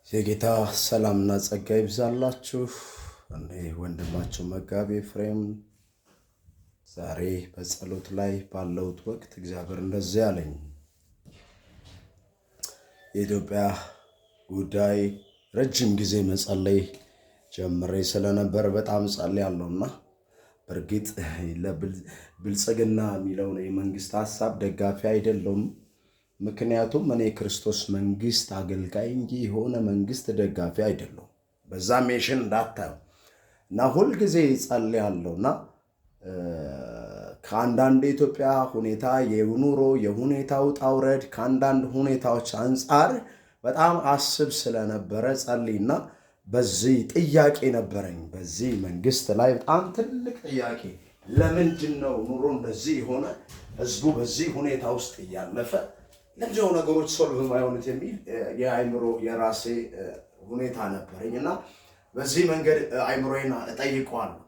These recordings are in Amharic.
የጌታ ሰላምና ጸጋ ይብዛላችሁ። እኔ ወንድማችሁ መጋቤ ኤፍሬም ዛሬ በጸሎት ላይ ባለሁት ወቅት እግዚአብሔር እንደዚህ አለኝ። የኢትዮጵያ ጉዳይ ረጅም ጊዜ መጸለይ ጀምሬ ስለነበር በጣም ጸልያለሁና በእርግጥ ለብልጽግና የሚለውን የመንግስት ሐሳብ ደጋፊ አይደለም። ምክንያቱም እኔ ክርስቶስ መንግስት አገልጋይ እንጂ የሆነ መንግስት ደጋፊ አይደለም። በዛ ሜሽን እንዳታዩ እና ሁል ጊዜ ጸልያለሁና ከአንዳንድ የኢትዮጵያ ሁኔታ የኑሮ የሁኔታው ጣውረድ ከአንዳንድ ሁኔታዎች አንፃር በጣም አስብ ስለነበረ ጸልይና በዚህ ጥያቄ ነበረኝ። በዚህ መንግስት ላይ በጣም ትልቅ ጥያቄ፣ ለምንድን ነው ኑሮ እንደዚህ የሆነ ህዝቡ በዚህ ሁኔታ ውስጥ እያለፈ ለምንድነው ነገሮች ሶልቭ የማይሆኑት የሚል የአይምሮ የራሴ ሁኔታ ነበረኝ እና በዚህ መንገድ አይምሮዬን እጠይቀዋለሁ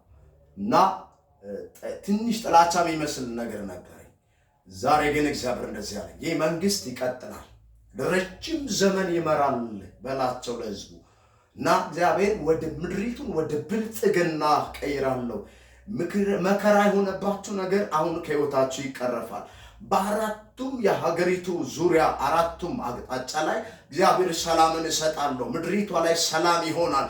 እና ትንሽ ጥላቻ የሚመስል ነገር ነበረኝ። ዛሬ ግን እግዚአብሔር እንደዚህ አለ፣ ይህ መንግስት ይቀጥላል፣ ለረጅም ዘመን ይመራል በላቸው ለህዝቡ እና እግዚአብሔር ወደ ምድሪቱን ወደ ብልጽግና ቀይራለሁ። መከራ የሆነባችሁ ነገር አሁን ከህይወታችሁ ይቀረፋል። በአራቱም የሀገሪቱ ዙሪያ አራቱም አቅጣጫ ላይ እግዚአብሔር ሰላምን እሰጣለሁ። ምድሪቷ ላይ ሰላም ይሆናል።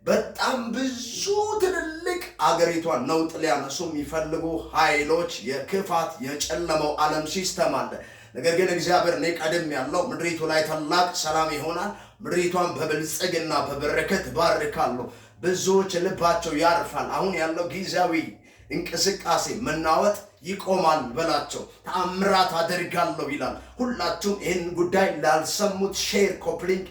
በጣም ብዙ ትልልቅ አገሪቷን ነውጥ ሊያነሱ የሚፈልጉ ኃይሎች፣ የክፋት የጨለመው ዓለም ሲስተም አለ። ነገር ግን እግዚአብሔር እኔ ቀድም ያለው ምድሪቱ ላይ ታላቅ ሰላም ይሆናል። ምድሪቷን በብልጽግና በበረከት ባርካለሁ። ብዙዎች ልባቸው ያርፋል። አሁን ያለው ጊዜያዊ እንቅስቃሴ መናወጥ ይቆማል በላቸው። ተአምራት አደርጋለሁ ይላል። ሁላችሁም ይህን ጉዳይ ላልሰሙት ሼር ኮፕሊንግ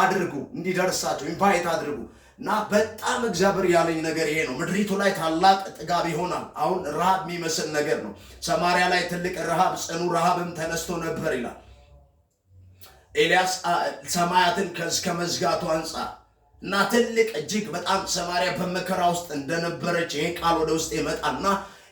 አድርጉ፣ እንዲደርሳቸው ኢንቫይት አድርጉ እና በጣም እግዚአብሔር ያለኝ ነገር ይሄ ነው። ምድሪቱ ላይ ታላቅ ጥጋብ ይሆናል። አሁን ረሃብ የሚመስል ነገር ነው። ሰማሪያ ላይ ትልቅ ረሃብ፣ ጽኑ ረሃብም ተነስቶ ነበር ይላል ኤልያስ ሰማያትን እስከ መዝጋቱ አንጻር እና ትልቅ እጅግ በጣም ሰማሪያ በመከራ ውስጥ እንደነበረች ይሄ ቃል ወደ ውስጥ ይመጣና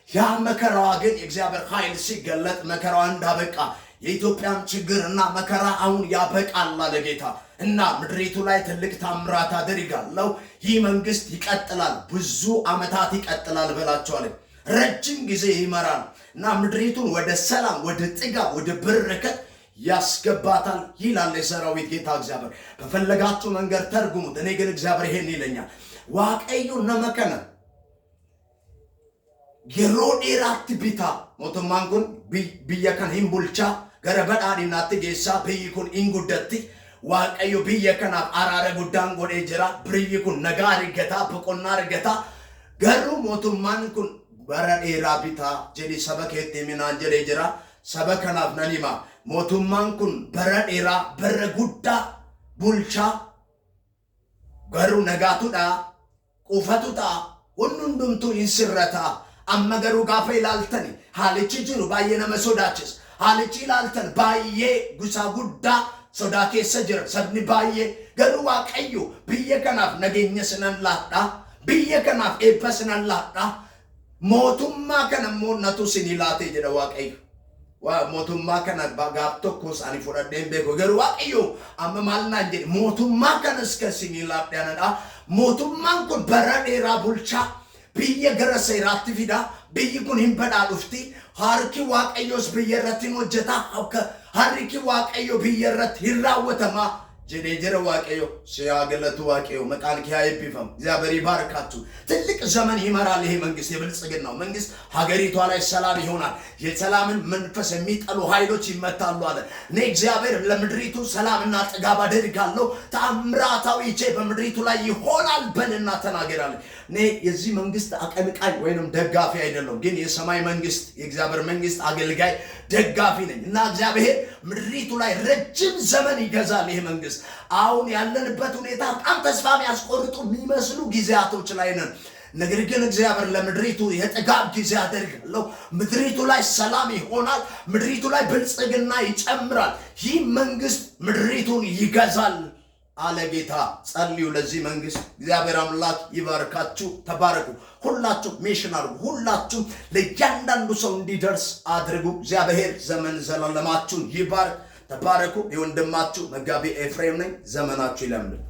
ያ መከራዋ ግን የእግዚአብሔር ኃይል ሲገለጥ መከራዋ እንዳበቃ የኢትዮጵያም ችግርና መከራ አሁን ያበቃል አለ ጌታ እና ምድሪቱ ላይ ትልቅ ታምራት አደርጋለሁ። ይህ መንግስት ይቀጥላል፣ ብዙ ዓመታት ይቀጥላል በላቸዋል። ረጅም ጊዜ ይመራል እና ምድሪቱን ወደ ሰላም፣ ወደ ጥጋብ፣ ወደ በረከት ያስገባታል ይላል የሰራዊት ጌታ እግዚአብሔር። በፈለጋችሁ መንገድ ተርጉሙት። እኔ ግን እግዚአብሔር ይሄን ይለኛል፣ ዋቀዩ ነመከነ የሮዴራት ቢታ ሞተማን ኩን ብየከን ሂምቡልቻ ገረበዳዲናት ጌሳ ብይኩን ኢንጉደቲ ዋቀዩ ብየከና አራረ ጉዳን ጎዴ ጅራ ብይኩን ነጋ ርገታ በቆና ርገታ ገሩ ሞቱማን ኩን በረዴራ ቢታ ጀዲ ሰበከት የሚናን ጀዴ ጅራ ሰበከናፍ ነኒማ ሞቱማን ኩን በረዴራ በረጉዳ ቡልቻ ገሩ ነጋቱዳ ቁፈቱታ ሁንዱምቱ ይስረታ አመገሩ ጋፈ ይላልተን ሃልቺ ጅሩ ባየነ መሶዳችስ ሃልቺ ይላልተን ባየ ጉሳ ጉዳ ሶዳኬ ሰጀር ሰብኒ ባየ ገሩ ዋቀዩ ብየከናፍ ነገኘ ስነላዳ ብየከናፍ ኤፐስነላዳ ሞቱማ ከነሞ ነቱ ሲኒላቴ ጀደ ዋቀዩ ሞቱማ ከነ ባጋፕቶ ኮስ አኒ ፎራዴን ቤኮ ገሩ ዋቀዩ አመማልና እንጂ ሞቱማ ከነስከ ሲኒላዳ ያነዳ ሞቱማን ኩን በረዴራ ቡልቻ ብየ ገረሰ ራት ፊዳ ብይ ኩን ሂምበዳ ዱፍቲ ሃርኪ ዋቀዮስ ብየረቲን ወጀታ ሃርኪ ዋቀዮ ብየረት ይራወተማ ጀዴ ጀረ ዋቀዮ ሲያገለቱ ዋቀዮ መቃልኪ አይቢፈም እግዚአብሔር ይባርካችሁ። ትልቅ ዘመን ይመራል ይሄ መንግስት፣ የብልጽግናው መንግስት። ሀገሪቷ ላይ ሰላም ይሆናል። የሰላምን መንፈስ የሚጠሉ ኃይሎች ይመታሉ አለ። እኔ እግዚአብሔር ለምድሪቱ ሰላምና ጥጋብ አደርጋለሁ፣ ተአምራታዊ እጄ በምድሪቱ ላይ ይሆናል በልና ተናገራለ። እኔ የዚህ መንግስት አቀንቃኝ ወይንም ደጋፊ አይደለም፣ ግን የሰማይ መንግስት የእግዚአብሔር መንግስት አገልጋይ ደጋፊ ነኝ እና እግዚአብሔር ምድሪቱ ላይ ረጅም ዘመን ይገዛል ይሄ መንግስት። አሁን ያለንበት ሁኔታ በጣም ተስፋ የሚያስቆርጡ የሚመስሉ ጊዜያቶች ላይ ነን። ነገር ግን እግዚአብሔር ለምድሪቱ የጥጋብ ጊዜ አደርጋለሁ፣ ምድሪቱ ላይ ሰላም ይሆናል፣ ምድሪቱ ላይ ብልጽግና ይጨምራል፣ ይህ መንግስት ምድሪቱን ይገዛል አለ ጌታ። ጸልዩ ለዚህ መንግስት። እግዚአብሔር አምላክ ይባርካችሁ። ተባረኩ። ሁላችሁ ሜሽን አድርጉ። ሁላችሁ ለእያንዳንዱ ሰው እንዲደርስ አድርጉ። እግዚአብሔር ዘመን ዘላለማችሁን ይባርክ። ተባረኩ። የወንድማችሁ መጋቢ ኤፍሬም ነኝ። ዘመናችሁ ይለምልም።